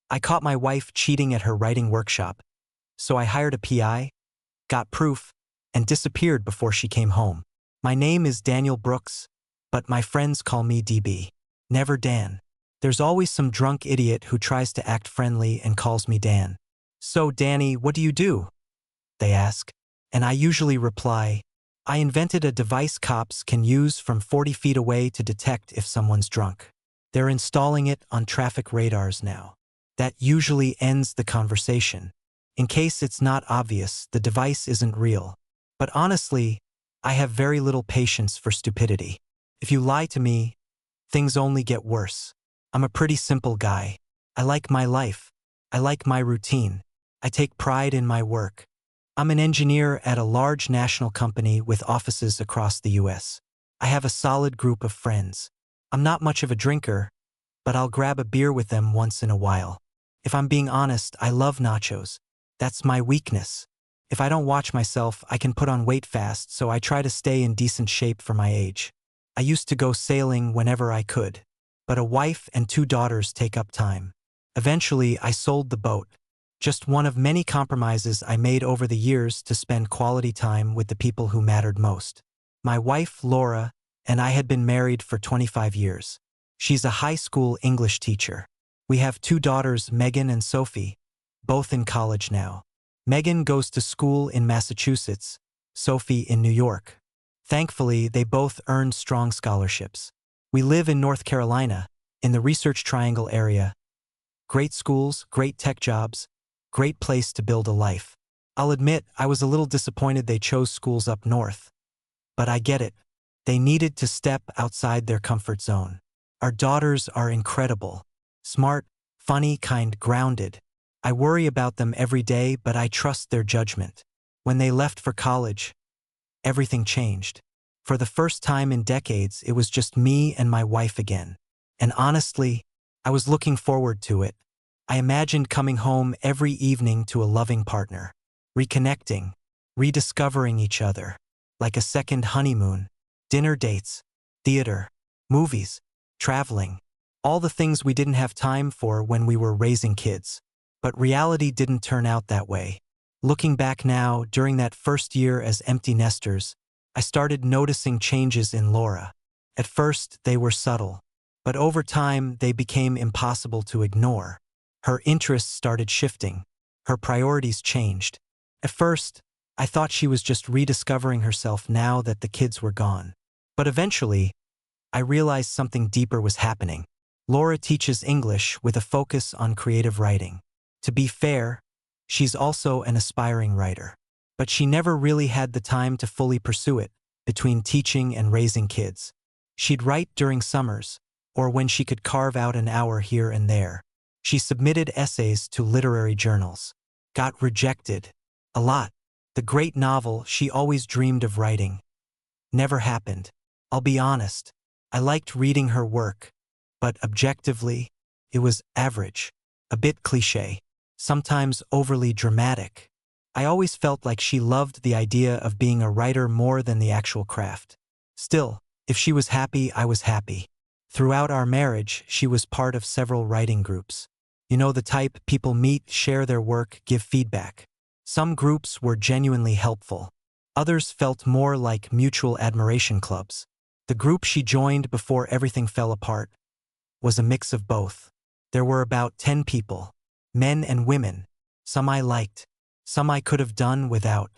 I caught my wife cheating at her writing workshop, so I hired a PI, got proof, and disappeared before she came home. My name is Daniel Brooks, but my friends call me DB. Never Dan. There's always some drunk idiot who tries to act friendly and calls me Dan. "So, Danny, what do you do?" they ask. And I usually reply, "I invented a device cops can use from 40 feet away to detect if someone's drunk. They're installing it on traffic radars now." That usually ends the conversation. In case it's not obvious, the device isn't real. But honestly, I have very little patience for stupidity. If you lie to me, things only get worse. I'm a pretty simple guy. I like my life. I like my routine. I take pride in my work. I'm an engineer at a large national company with offices across the US. I have a solid group of friends. I'm not much of a drinker, but I'll grab a beer with them once in a while. If I'm being honest, I love nachos. That's my weakness. If I don't watch myself, I can put on weight fast, so I try to stay in decent shape for my age. I used to go sailing whenever I could, but a wife and 2 daughters take up time. Eventually, I sold the boat. Just one of many compromises I made over the years to spend quality time with the people who mattered most. My wife, Laura, and I had been married for 25 years. She's a high school English teacher. We have 2 daughters, Megan and Sophie, both in college now. Megan goes to school in Massachusetts, Sophie in New York. Thankfully, they both earned strong scholarships. We live in North Carolina, in the Research Triangle area. Great schools, great tech jobs, great place to build a life. I'll admit I was a little disappointed they chose schools up north. But I get it. They needed to step outside their comfort zone. Our daughters are incredible. Smart, funny, kind, grounded. I worry about them every day, but I trust their judgment. When they left for college, everything changed. For the first time in decades, it was just me and my wife again. And honestly, I was looking forward to it. I imagined coming home every evening to a loving partner, reconnecting, rediscovering each other, like a second honeymoon, dinner dates, theater, movies, traveling, all the things we didn't have time for when we were raising kids. But reality didn't turn out that way. Looking back now, during that first year as empty nesters, I started noticing changes in Laura. At first, they were subtle, but over time, they became impossible to ignore. Her interests started shifting. Her priorities changed. At first, I thought she was just rediscovering herself now that the kids were gone. But eventually, I realized something deeper was happening. Laura teaches English with a focus on creative writing. To be fair, she's also an aspiring writer. But she never really had the time to fully pursue it, between teaching and raising kids. She'd write during summers, or when she could carve out an hour here and there. She submitted essays to literary journals. Got rejected. A lot. The great novel she always dreamed of writing never happened. I'll be honest, I liked reading her work, but objectively, it was average, a bit cliché, sometimes overly dramatic. I always felt like she loved the idea of being a writer more than the actual craft. Still, if she was happy, I was happy. Throughout our marriage, she was part of several writing groups. You know the type: people meet, share their work, give feedback. Some groups were genuinely helpful. Others felt more like mutual admiration clubs. The group she joined before everything fell apart was a mix of both. There were about 10 people, men and women. Some I liked, some I could have done without.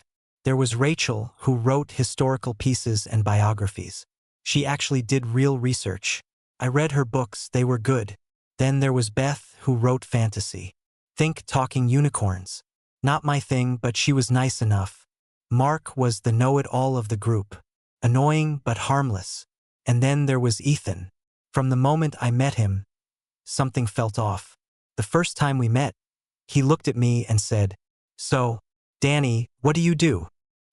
There was Rachel, who wrote historical pieces and biographies. She actually did real research. I read her books, they were good. Then there was Beth, who wrote fantasy. Think talking unicorns. Not my thing, but she was nice enough. Mark was the know-it-all of the group. Annoying but harmless. And then there was Ethan. From the moment I met him, something felt off. The first time we met, he looked at me and said, "So, Danny, what do you do?"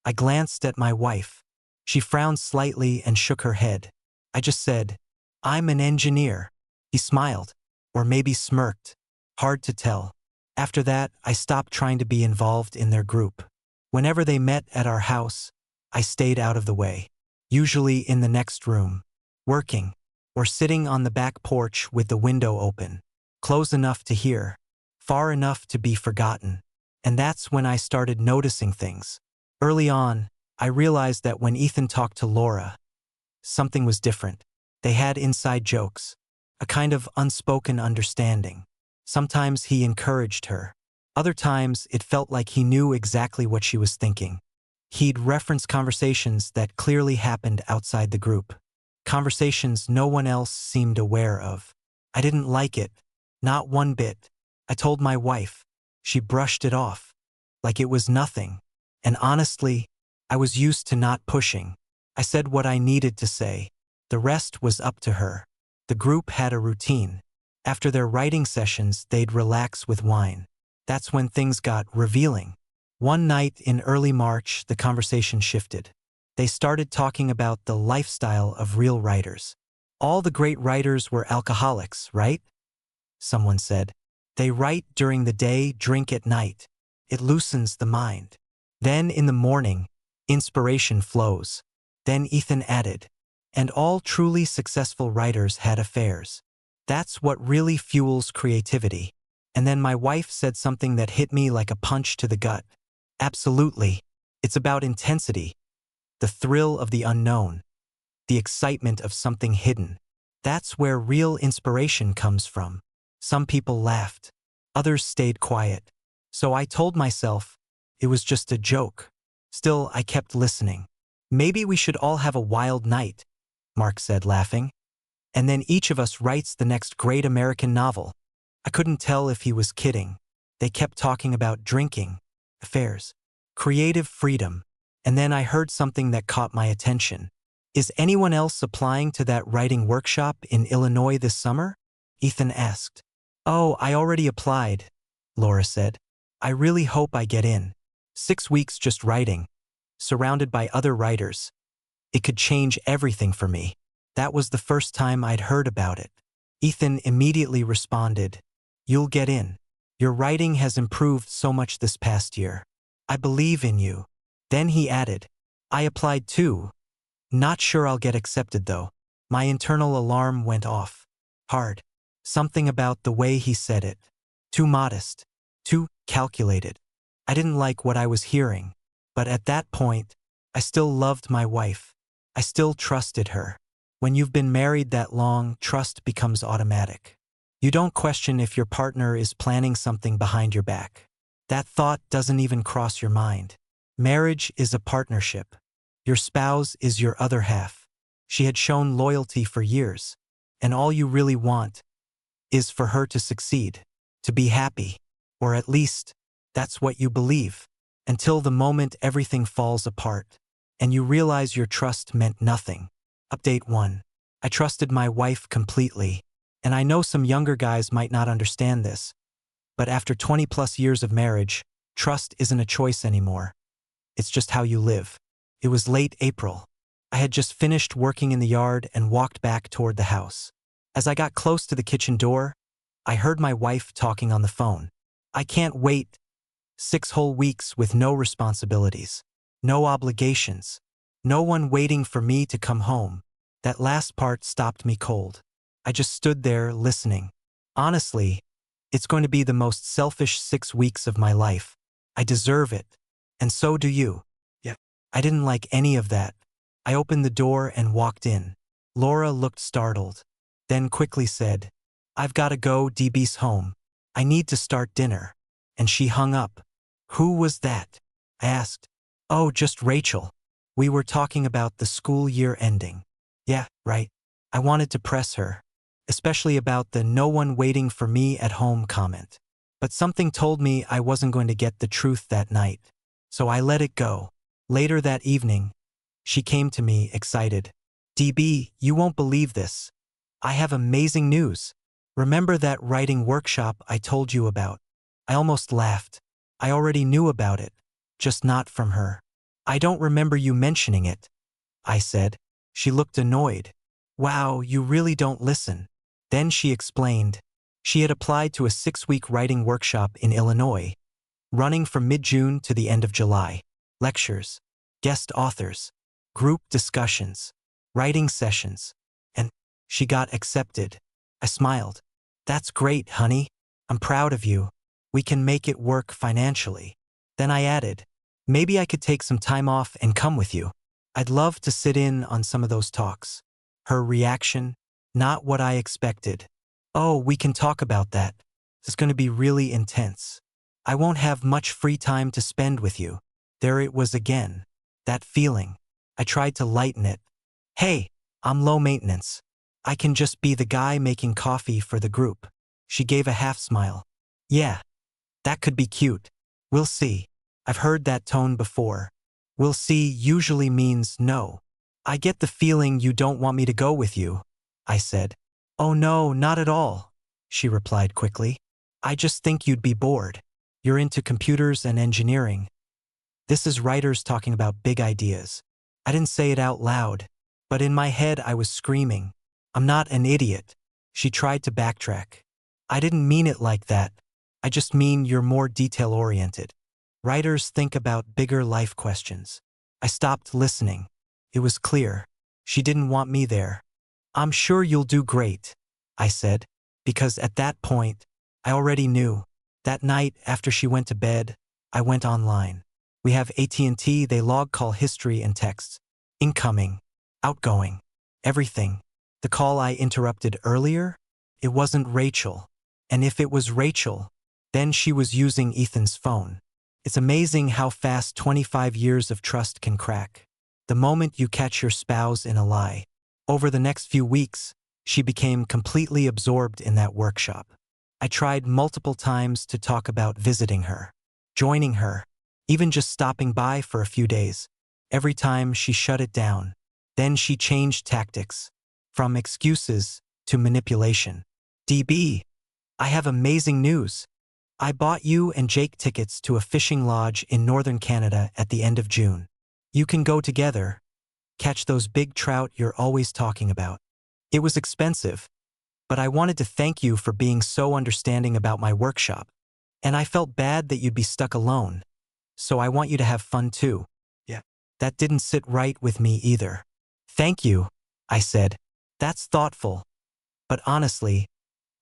I glanced at my wife. She frowned slightly and shook her head. I just said, "I'm an engineer." He smiled, or maybe smirked. Hard to tell. After that, I stopped trying to be involved in their group. Whenever they met at our house, I stayed out of the way. Usually in the next room, working, or sitting on the back porch with the window open, close enough to hear. far enough to be forgotten. And that's when I started noticing things. Early on, I realized that when Ethan talked to Laura, something was different. They had inside jokes, a kind of unspoken understanding. Sometimes he encouraged her. Other times, it felt like he knew exactly what she was thinking. He'd reference conversations that clearly happened outside the group. Conversations no one else seemed aware of. I didn't like it, not one bit. I told my wife. She brushed it off, like it was nothing. And honestly, I was used to not pushing. I said what I needed to say. The rest was up to her. The group had a routine. After their writing sessions, they'd relax with wine. That's when things got revealing. One night in early March, the conversation shifted. They started talking about the lifestyle of real writers. All the great writers were alcoholics, right? Someone said. They write during the day, drink at night. It loosens the mind. Then in the morning, inspiration flows. Then Ethan added, and all truly successful writers had affairs. That's what really fuels creativity. And then my wife said something that hit me like a punch to the gut. Absolutely. It's about intensity, the thrill of the unknown, the excitement of something hidden. That's where real inspiration comes from. Some people laughed. Others stayed quiet. So I told myself, it was just a joke. Still, I kept listening. Maybe we should all have a wild night, Mark said, laughing. And then each of us writes the next great American novel. I couldn't tell if he was kidding. They kept talking about drinking, affairs, creative freedom. And then I heard something that caught my attention. Is anyone else applying to that writing workshop in Illinois this summer? Ethan asked. Oh, I already applied, Laura said. I really hope I get in. 6 weeks just writing, surrounded by other writers. It could change everything for me. That was the first time I'd heard about it. Ethan immediately responded, You'll get in. Your writing has improved so much this past year. I believe in you. Then he added, I applied too. Not sure I'll get accepted though. My internal alarm went off. Hard. Something about the way he said it. Too modest. Too calculated. I didn't like what I was hearing. But at that point, I still loved my wife. I still trusted her. When you've been married that long, trust becomes automatic. You don't question if your partner is planning something behind your back. That thought doesn't even cross your mind. Marriage is a partnership. Your spouse is your other half. She had shown loyalty for years, and all you really want is for her to succeed, to be happy, or at least, that's what you believe, until the moment everything falls apart, and you realize your trust meant nothing. Update 1. I trusted my wife completely, and I know some younger guys might not understand this, but after 20+ years of marriage, trust isn't a choice anymore. It's just how you live. It was late April. I had just finished working in the yard and walked back toward the house. As I got close to the kitchen door, I heard my wife talking on the phone. I can't wait. 6 whole weeks with no responsibilities, no obligations, no one waiting for me to come home. That last part stopped me cold. I just stood there listening. Honestly, it's going to be the most selfish 6 weeks of my life. I deserve it. And so do you. Yeah. I didn't like any of that. I opened the door and walked in. Laura looked startled, then quickly said, I've got to go, DB's home. I need to start dinner. And she hung up. Who was that? I asked. Oh, just Rachel. We were talking about the school year ending. Yeah, right. I wanted to press her, especially about the no one waiting for me at home comment. But something told me I wasn't going to get the truth that night. So I let it go. Later that evening, she came to me excited. DB, you won't believe this. I have amazing news. Remember that writing workshop I told you about? I almost laughed. I already knew about it, just not from her. I don't remember you mentioning it, I said. She looked annoyed. Wow, you really don't listen. Then she explained. She had applied to a 6-week writing workshop in Illinois, running from mid-June to the end of July. Lectures, guest authors, group discussions, writing sessions, and she got accepted. I smiled. That's great, honey. I'm proud of you. We can make it work financially. Then I added, maybe I could take some time off and come with you. I'd love to sit in on some of those talks. Her reaction, not what I expected. Oh, we can talk about that. It's going to be really intense. I won't have much free time to spend with you. There it was again. That feeling. I tried to lighten it. Hey, I'm low maintenance. I can just be the guy making coffee for the group. She gave a half smile. Yeah, that could be cute. We'll see. I've heard that tone before. We'll see usually means no. I get the feeling you don't want me to go with you, I said. Oh no, not at all, she replied quickly. I just think you'd be bored. You're into computers and engineering. This is writers talking about big ideas. I didn't say it out loud, but in my head I was screaming. I'm not an idiot. She tried to backtrack. I didn't mean it like that. I just mean you're more detail-oriented. Writers think about bigger life questions. I stopped listening. It was clear. She didn't want me there. I'm sure you'll do great, I said, because at that point, I already knew. That night, after she went to bed, I went online. We have AT&T, they log call history and texts. Incoming, outgoing, everything. The call I interrupted earlier, it wasn't Rachel. And if it was Rachel, then she was using Ethan's phone. It's amazing how fast 25 years of trust can crack. The moment you catch your spouse in a lie. Over the next few weeks, she became completely absorbed in that workshop. I tried multiple times to talk about visiting her, joining her, even just stopping by for a few days. Every time she shut it down. Then she changed tactics, from excuses to manipulation. DB, I have amazing news. I bought you and Jake tickets to a fishing lodge in northern Canada at the end of June. You can go together, catch those big trout you're always talking about. It was expensive, but I wanted to thank you for being so understanding about my workshop. And I felt bad that you'd be stuck alone. So I want you to have fun too. Yeah. That didn't sit right with me either. Thank you, I said. That's thoughtful. But honestly,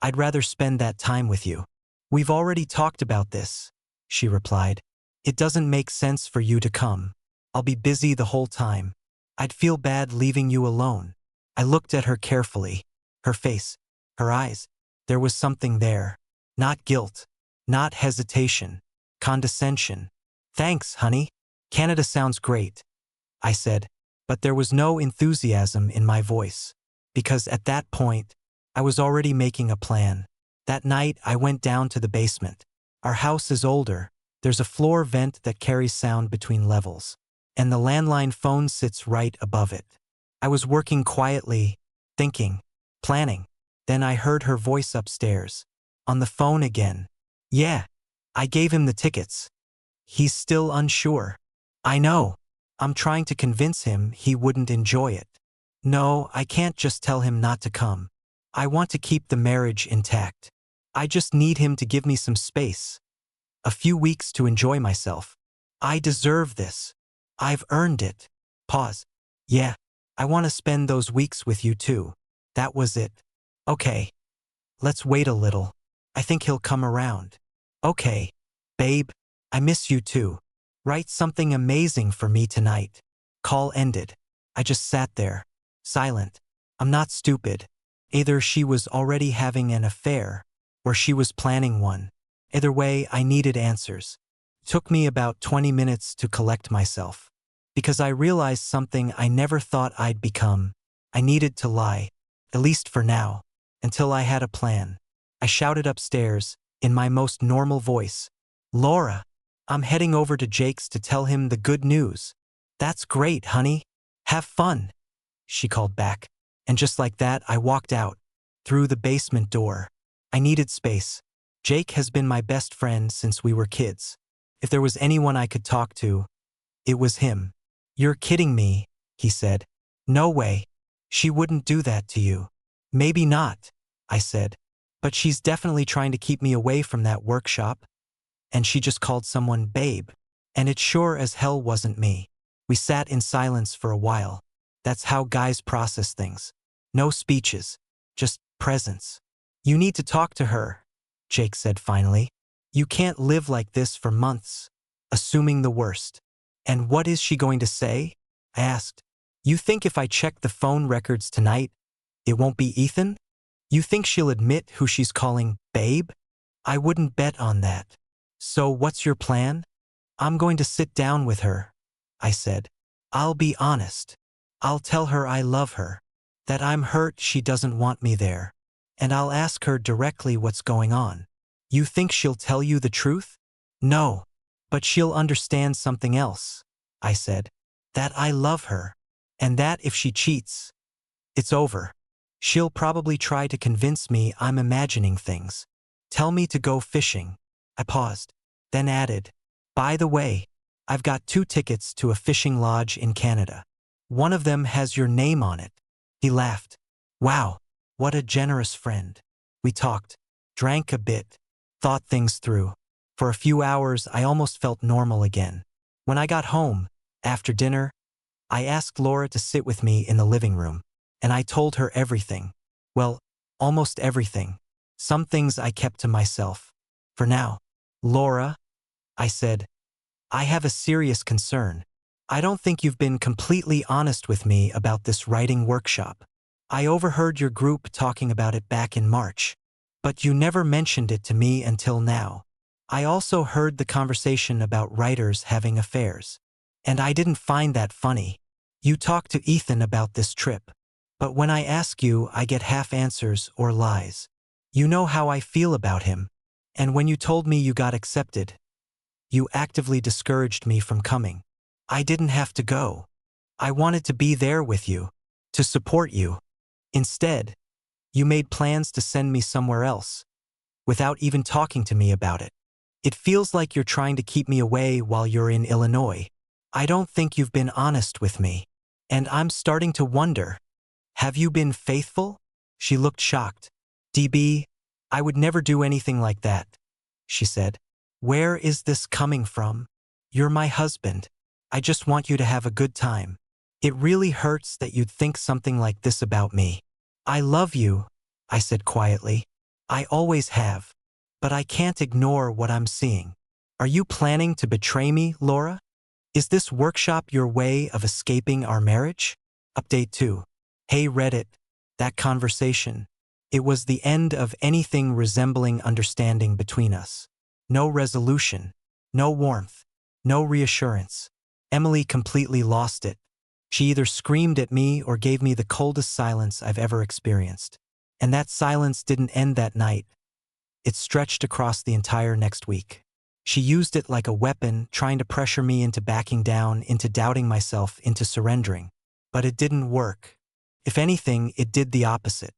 I'd rather spend that time with you. We've already talked about this, she replied. It doesn't make sense for you to come. I'll be busy the whole time. I'd feel bad leaving you alone. I looked at her carefully. Her face, her eyes. There was something there. Not guilt, not hesitation, condescension. Thanks, honey. Canada sounds great, I said, but there was no enthusiasm in my voice. Because at that point, I was already making a plan. That night, I went down to the basement. Our house is older. There's a floor vent that carries sound between levels. And the landline phone sits right above it. I was working quietly, thinking, planning. Then I heard her voice upstairs. On the phone again. Yeah, I gave him the tickets. He's still unsure. I know. I'm trying to convince him he wouldn't enjoy it. No, I can't just tell him not to come. I want to keep the marriage intact. I just need him to give me some space. A few weeks to enjoy myself. I deserve this. I've earned it. Pause. Yeah, I want to spend those weeks with you too. That was it. Okay. Let's wait a little. I think he'll come around. Okay. Babe, I miss you too. Write something amazing for me tonight. Call ended. I just sat there, silent. I'm not stupid. Either she was already having an affair, or she was planning one. Either way, I needed answers. It took me about 20 minutes to collect myself. Because I realized something I never thought I'd become. I needed to lie, at least for now, until I had a plan. I shouted upstairs, in my most normal voice, Laura, I'm heading over to Jake's to tell him the good news. That's great, honey. Have fun, she called back. And just like that, I walked out, through the basement door. I needed space. Jake has been my best friend since we were kids. If there was anyone I could talk to, it was him. You're kidding me, he said. No way. She wouldn't do that to you. Maybe not, I said. But she's definitely trying to keep me away from that workshop. And she just called someone babe. And it sure as hell wasn't me. We sat in silence for a while. That's how guys process things. No speeches, just presence. You need to talk to her, Jake said finally. You can't live like this for months, assuming the worst. And what is she going to say? I asked. You think if I check the phone records tonight, it won't be Ethan? You think she'll admit who she's calling babe? I wouldn't bet on that. So what's your plan? I'm going to sit down with her, I said. I'll be honest. I'll tell her I love her, that I'm hurt she doesn't want me there, and I'll ask her directly what's going on. You think she'll tell you the truth? No, but she'll understand something else, I said. That I love her, and that if she cheats, it's over. She'll probably try to convince me I'm imagining things. Tell me to go fishing. I paused, then added, by the way, I've got 2 tickets to a fishing lodge in Canada. One of them has your name on it. He laughed. Wow, what a generous friend. We talked, drank a bit, thought things through. For a few hours, I almost felt normal again. When I got home, after dinner, I asked Laura to sit with me in the living room, and I told her everything. Well, almost everything. Some things I kept to myself. For now. Laura, I said, I have a serious concern. I don't think you've been completely honest with me about this writing workshop. I overheard your group talking about it back in March, but you never mentioned it to me until now. I also heard the conversation about writers having affairs, and I didn't find that funny. You talked to Ethan about this trip, but when I ask you, I get half answers or lies. You know how I feel about him, and when you told me you got accepted, you actively discouraged me from coming. I didn't have to go. I wanted to be there with you, to support you. Instead, you made plans to send me somewhere else, without even talking to me about it. It feels like you're trying to keep me away while you're in Illinois. I don't think you've been honest with me, and I'm starting to wonder, have you been faithful? She looked shocked. DB, I would never do anything like that, she said. Where is this coming from? You're my husband. I just want you to have a good time. It really hurts that you'd think something like this about me. I love you, I said quietly. I always have. But I can't ignore what I'm seeing. Are you planning to betray me, Laura? Is this workshop your way of escaping our marriage? Update 2. Hey Reddit, that conversation. It was the end of anything resembling understanding between us. No resolution, no warmth, no reassurance. Emily completely lost it. She either screamed at me or gave me the coldest silence I've ever experienced. And that silence didn't end that night. It stretched across the entire next week. She used it like a weapon, trying to pressure me into backing down, into doubting myself, into surrendering. But it didn't work. If anything, it did the opposite.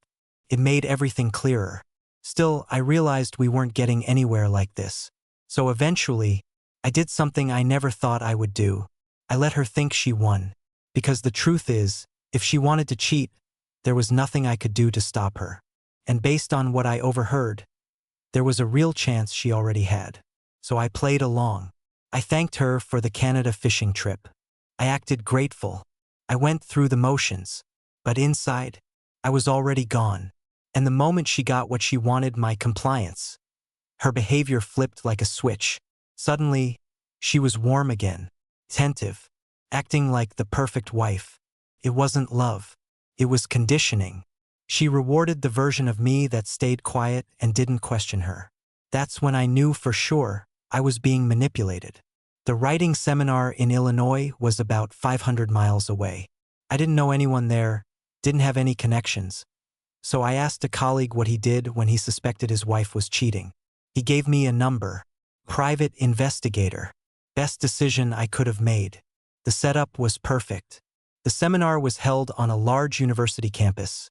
It made everything clearer. Still, I realized we weren't getting anywhere like this. So eventually, I did something I never thought I would do. I let her think she won. Because the truth is, if she wanted to cheat, there was nothing I could do to stop her. And based on what I overheard, there was a real chance she already had. So I played along. I thanked her for the Canada fishing trip. I acted grateful. I went through the motions. But inside, I was already gone. And the moment she got what she wanted, my compliance, her behavior flipped like a switch. Suddenly, she was warm again, attentive, acting like the perfect wife. It wasn't love. It was conditioning. She rewarded the version of me that stayed quiet and didn't question her. That's when I knew for sure I was being manipulated. The writing seminar in Illinois was about 500 miles away. I didn't know anyone there, didn't have any connections. So I asked a colleague what he did when he suspected his wife was cheating. He gave me a number. Private investigator. Best decision I could have made. The setup was perfect. The seminar was held on a large university campus.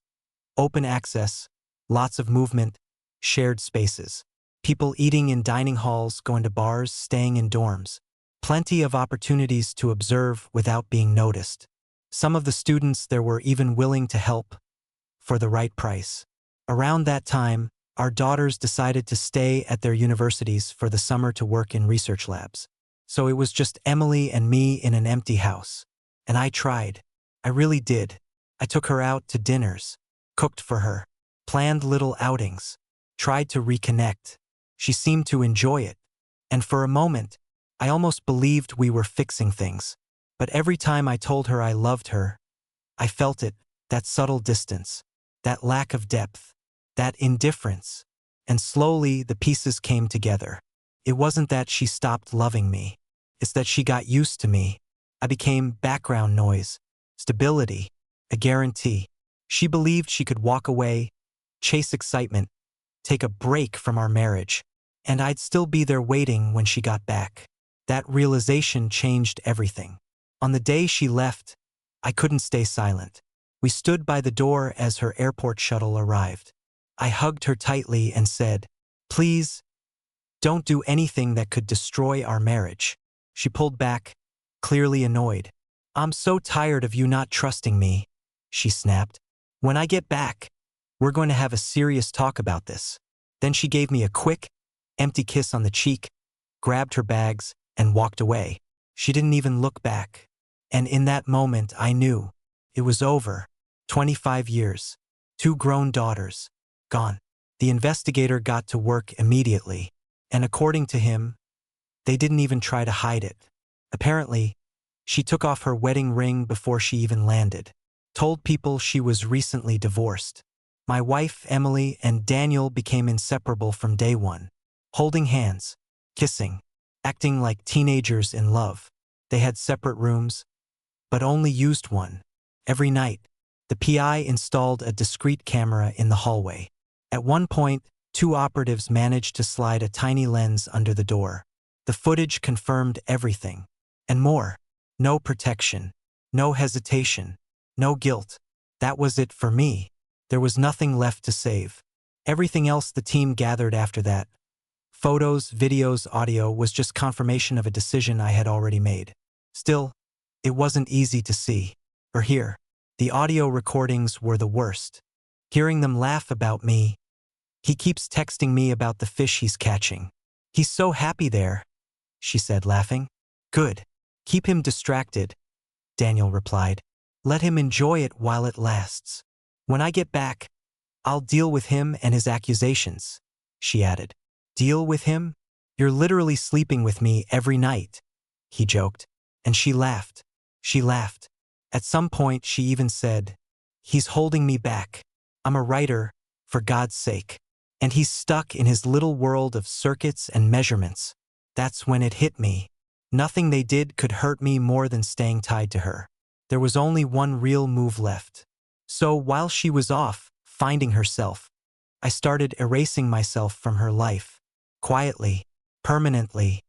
Open access, lots of movement, shared spaces. People eating in dining halls, going to bars, staying in dorms. Plenty of opportunities to observe without being noticed. Some of the students there were even willing to help for the right price. Around that time, our daughters decided to stay at their universities for the summer to work in research labs. So it was just Emily and me in an empty house. And I tried. I really did. I took her out to dinners, cooked for her, planned little outings, tried to reconnect. She seemed to enjoy it. And for a moment, I almost believed we were fixing things. But every time I told her I loved her, I felt it, that subtle distance, that lack of depth, that indifference. And slowly the pieces came together. It wasn't that she stopped loving me. It's that she got used to me. I became background noise, stability, a guarantee. She believed she could walk away, chase excitement, take a break from our marriage, and I'd still be there waiting when she got back. That realization changed everything. On the day she left, I couldn't stay silent. We stood by the door as her airport shuttle arrived. I hugged her tightly and said, "Please, don't do anything that could destroy our marriage." She pulled back, clearly annoyed. "I'm so tired of you not trusting me," she snapped. "When I get back, we're going to have a serious talk about this." Then she gave me a quick, empty kiss on the cheek, grabbed her bags, and walked away. She didn't even look back. And in that moment, I knew it was over. 25 years, 2 grown daughters, gone. The investigator got to work immediately, and according to him, they didn't even try to hide it. Apparently, she took off her wedding ring before she even landed, told people she was recently divorced. My wife, Emily, and Daniel became inseparable from day one, holding hands, kissing, acting like teenagers in love. They had separate rooms, but only used one. Every night, the PI installed a discreet camera in the hallway. At one point, 2 operatives managed to slide a tiny lens under the door. The footage confirmed everything. And more. No protection. No hesitation. No guilt. That was it for me. There was nothing left to save. Everything else the team gathered after that, photos, videos, audio, was just confirmation of a decision I had already made. Still, it wasn't easy to see or hear. The audio recordings were the worst. Hearing them laugh about me. "He keeps texting me about the fish he's catching. He's so happy there," she said, laughing. "Good. Keep him distracted," Daniel replied. "Let him enjoy it while it lasts. When I get back, I'll deal with him and his accusations," she added. "Deal with him? You're literally sleeping with me every night," he joked. And she laughed. She laughed. At some point, she even said, "He's holding me back. I'm a writer, for God's sake. And he's stuck in his little world of circuits and measurements." That's when it hit me. Nothing they did could hurt me more than staying tied to her. There was only one real move left. So while she was off, finding herself, I started erasing myself from her life. Quietly, permanently.